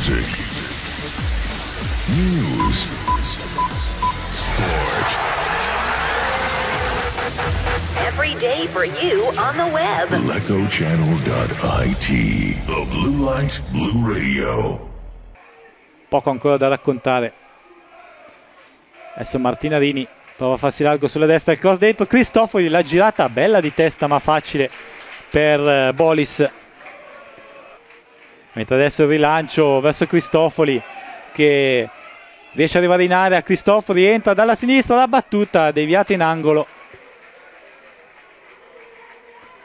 Music, news, sport. Every day for you on the web. LecoChannel.it. The Blue Light Blue Radio. Poco ancora da raccontare. Adesso Martinarini prova a farsi largo sulla destra, il cross dentro, Cristofori, la girata bella di testa ma facile per Bolis. Mentre adesso il rilancio verso Cristofori che riesce ad arrivare in area, Cristofori entra dalla sinistra, la battuta deviata in angolo.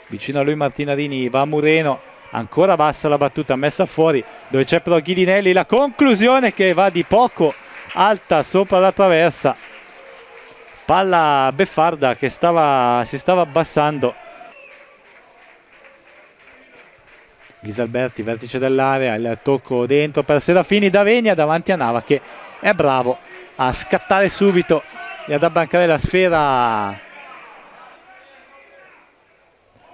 Vicino a lui Martinarini va Mureno, ancora bassa la battuta messa fuori, dove c'è però Ghidinelli, la conclusione che va di poco alta sopra la traversa. Palla beffarda che si stava abbassando. Ghisalberti, vertice dell'area, il tocco dentro per Serafini, Davenia davanti a Nava che è bravo a scattare subito e ad abbancare la sfera.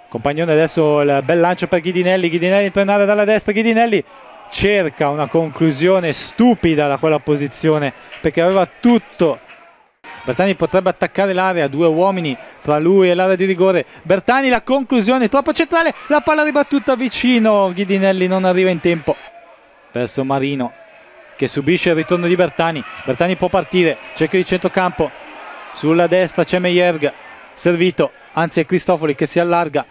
Compagnone adesso il bel lancio per Ghidinelli, Ghidinelli entra in area dalla destra, Ghidinelli cerca una conclusione stupida da quella posizione perché aveva tutto. Bertani potrebbe attaccare l'area, due uomini tra lui e l'area di rigore. Bertani, la conclusione troppo centrale, la palla ribattuta vicino, Ghidinelli non arriva in tempo. Verso Marino che subisce il ritorno di Bertani, Bertani può partire, cerchio di centrocampo, sulla destra c'è Meyerg, servito, anzi è Cristofori che si allarga.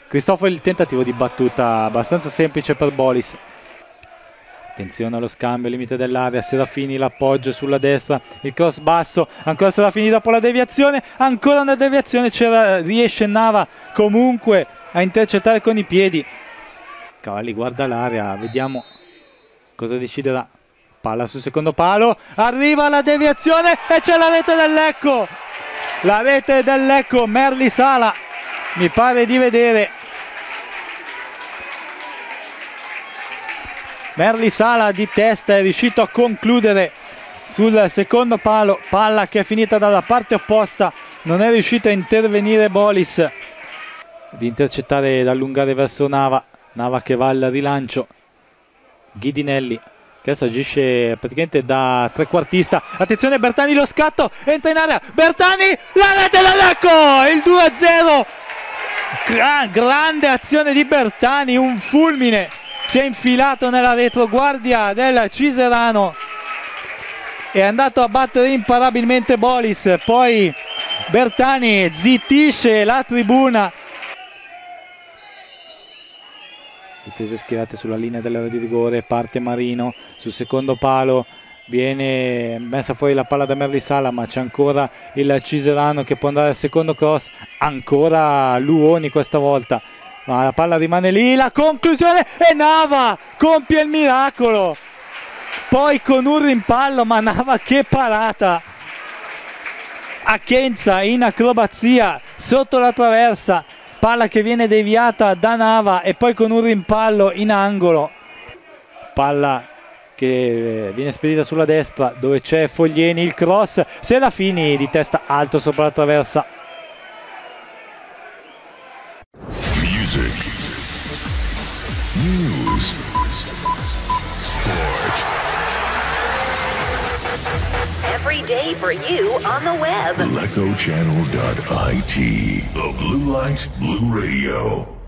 Cristofori, il tentativo di battuta abbastanza semplice per Bolis. Attenzione allo scambio, limite dell'area, Serafini l'appoggio sulla destra, il cross basso, ancora Serafini dopo la deviazione, ancora una deviazione, riesce Nava comunque a intercettare con i piedi. Cavalli guarda l'area, vediamo cosa deciderà. Palla sul secondo palo, arriva la deviazione e c'è la rete del Lecco! La rete del Lecco, Merli Sala, mi pare di vedere. Merli Sala di testa è riuscito a concludere sul secondo palo, palla che è finita dalla parte opposta, non è riuscito a intervenire Bolis, di intercettare ed allungare verso Nava, Nava che va al rilancio, Ghidinelli che adesso agisce praticamente da trequartista. Attenzione Bertani, lo scatto, entra in area, Bertani, la rete del Lecco, il 2-0, grande azione di Bertani, un fulmine, si è infilato nella retroguardia del Ciserano, è andato a battere imparabilmente Bolis, poi Bertani zittisce la tribuna. Difese schierate sulla linea dell'area di rigore, parte Marino sul secondo palo, viene messa fuori la palla da Merli Sala, ma c'è ancora il Ciserano che può andare al secondo cross, ancora Luoni questa volta, ma la palla rimane lì, la conclusione e Nava compie il miracolo, poi con un rimpallo, ma Nava che parata, Achenza in acrobazia sotto la traversa, palla che viene deviata da Nava e poi con un rimpallo in angolo, palla che viene spedita sulla destra dove c'è Foglieni, il cross, Serafini di testa alto sopra la traversa. Music, news, sport. Every day for you on the web. LecoChannel.it. The Blue Light Blue Radio.